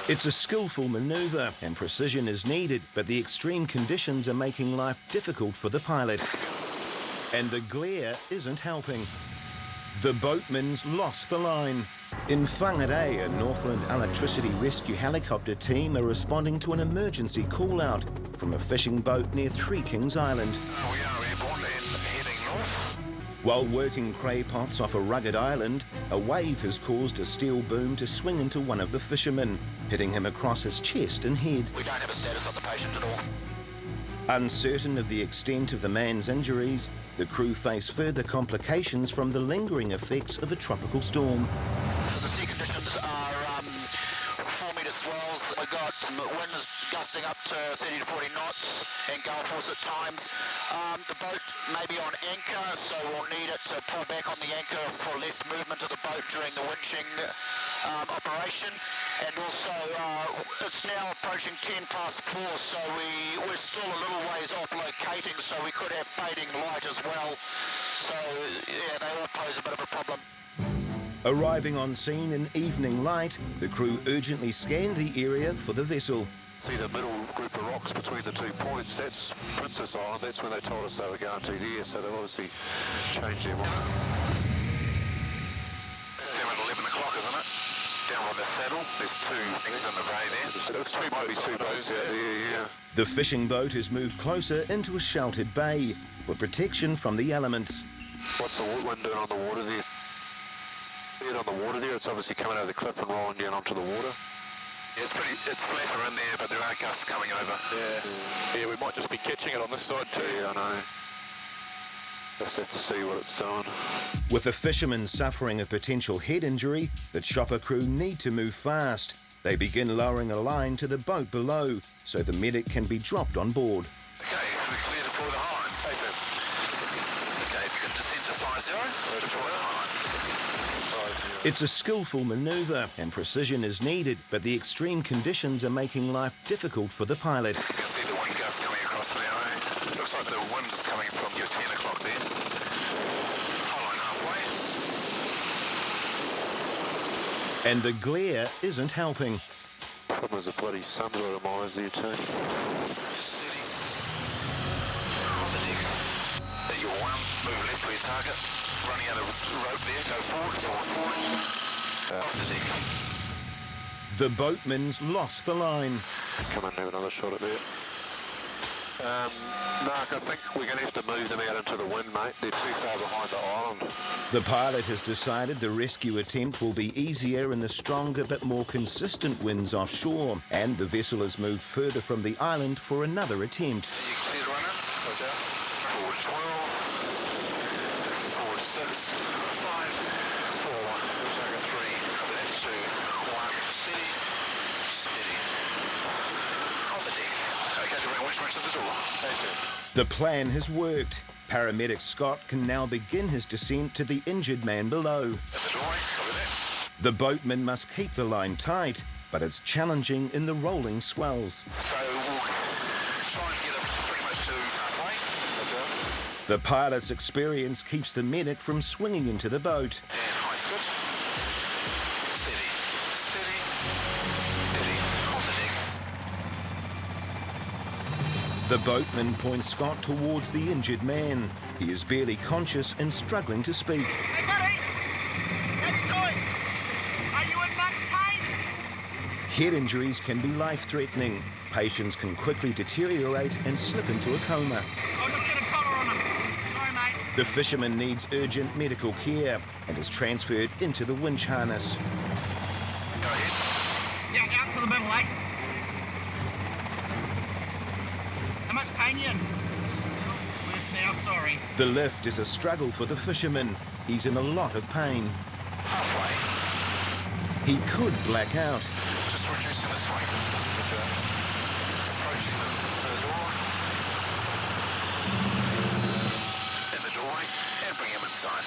It's a skillful manoeuvre and precision is needed, but the extreme conditions are making life difficult for the pilot. And the glare isn't helping. The boatman's lost the line. In Whangarei, a Northland Electricity Rescue Helicopter team are responding to an emergency call-out from a fishing boat near Three Kings Island. We are airborne and heading north. While working cray pots off a rugged island, a wave has caused a steel boom to swing into one of the fishermen, hitting him across his chest and head. We don't have a status on the patient at all. Uncertain of the extent of the man's injuries, the crew face further complications from the lingering effects of a tropical storm. The sea conditions are 4-metre swells. We've got winds gusting up to 30 to 40 knots and gale force at times. The boat may be on anchor, so we'll need it to pull back on the anchor for less movement of the boat during the winching operation. And also, it's now approaching 4:10, so we're still a little ways off locating, so we could have fading light as well. So, yeah, they all pose a bit of a problem. Arriving on scene in evening light, the crew urgently scanned the area for the vessel. See the middle group of rocks between the 2 points, that's Princess Island. That's when they told us they were going to there, so they've obviously changed their mind. Down at 11 o'clock, isn't it? Down on the saddle, there's 2 things in the bay there. It looks like might be 2 boats out there, yeah. The fishing boat has moved closer into a sheltered bay for protection from the elements. What's the wind doing on the water there? On the water there, it's obviously coming over the cliff and rolling down onto the water. Yeah, it's flatter in there, but there are gusts coming over. Yeah, we might just be catching it on this side too. Yeah, I know. Just have to see what it's doing. With the fishermen suffering a potential head injury, the chopper crew need to move fast. They begin lowering a line to the boat below so the medic can be dropped on board. Okay, we're clear to deploy the high line. Okay, if you can descend to 50, deploy the high line. It's a skillful manoeuvre and precision is needed, but the extreme conditions are making life difficult for the pilot. You can see the wind gusts coming across now, eh? Looks like the wind is coming from your 10 o'clock there. High line halfway. And the glare isn't helping. Problem is the bloody sun's got a my eyes there too. Steady. On the deck. At your 1, move left for your target. Running out of rope there, go forward. Off the deck. The boatman's lost the line. Come on, have another shot at that. Mark, I think we're going to have to move them out into the wind, mate. They're too far behind the island. The pilot has decided the rescue attempt will be easier in the stronger but more consistent winds offshore, and the vessel has moved further from the island for another attempt. Are you clear to run in? Forward 12. Forward 6. 5. 4. Target 3. Cover that. 2. 1. Steady. Steady. On the deck. Okay, to bring winch to the door. The plan has worked. Paramedic Scott can now begin his descent to the injured man below. At the doorway. Cover that. The boatman must keep the line tight, but it's challenging in the rolling swells. So we'll try and get it pretty much to halfway. The pilot's experience keeps the medic from swinging into the boat. And height's good. Steady. Steady. Steady. On the deck. The boatman points Scott towards the injured man. He is barely conscious and struggling to speak. Hey, buddy! Let's do it! Are you in much pain? Head injuries can be life-threatening. Patients can quickly deteriorate and slip into a coma. I'll just get a collar on him. Sorry, mate. The fisherman needs urgent medical care and is transferred into the winch harness. Go ahead. Yeah, out to the middle, eh? How much pain you in? Worse now, sorry. The lift is a struggle for the fisherman. He's in a lot of pain. Halfway. He could black out. Just reducing the swing. Approaching the door. In the doorway. And bring him inside.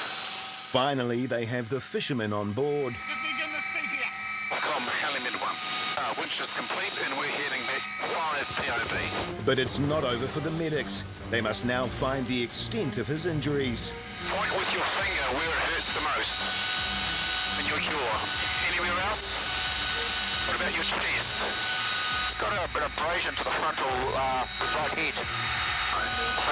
Finally, they have the fisherman on board. Just need you in the seat here. Com, Helimed 1. Winch is complete and we're heading back 5 POB. But it's not over for the medics. They must now find the extent of his injuries. Point with your finger where it hurts the most. In your jaw. Anywhere else? What about your chest? It's got a bit of abrasion to the frontal right head.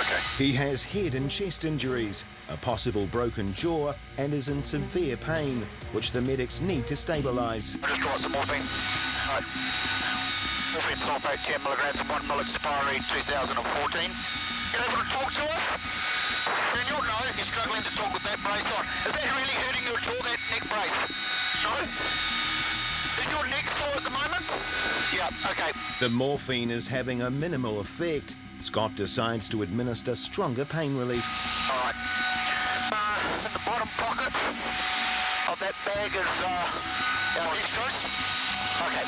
Okay. He has head and chest injuries, a possible broken jaw, and is in severe pain, which the medics need to stabilise. I'll just write some morphine. Right. Morphine sulfate 10 milligrams of 1 mil expiry 2014. You able to talk to us? Daniel? No, he's struggling to talk with that brace on. Is that really hurting your jaw, that neck brace? No? Is your neck sore at the moment? Yeah, okay. The morphine is having a minimal effect. Scott decides to administer stronger pain relief. All right. In the bottom pocket of that bag is our dextrose. Okay,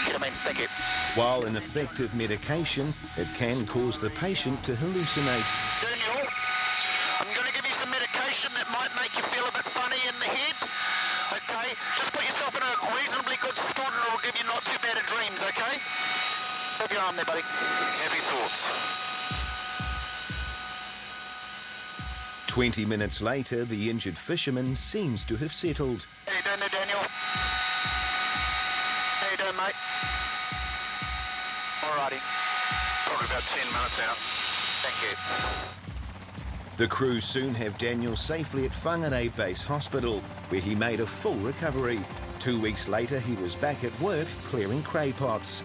ketamine, thank you. While an effective medication, it can cause the patient to hallucinate. Daniel, I'm going to give you some medication that might make you feel a bit funny in the head. Okay, just put yourself in a reasonably good spot and it'll give you not too bad of dreams, okay? Move your arm there, buddy. Heavy thoughts. 20 minutes later, the injured fisherman seems to have settled. How you doing there, Daniel? How you doing, mate? Alrighty. Probably about 10 minutes out. Thank you. The crew soon have Daniel safely at Whangarei Base Hospital, where he made a full recovery. 2 weeks later, he was back at work clearing cray pots.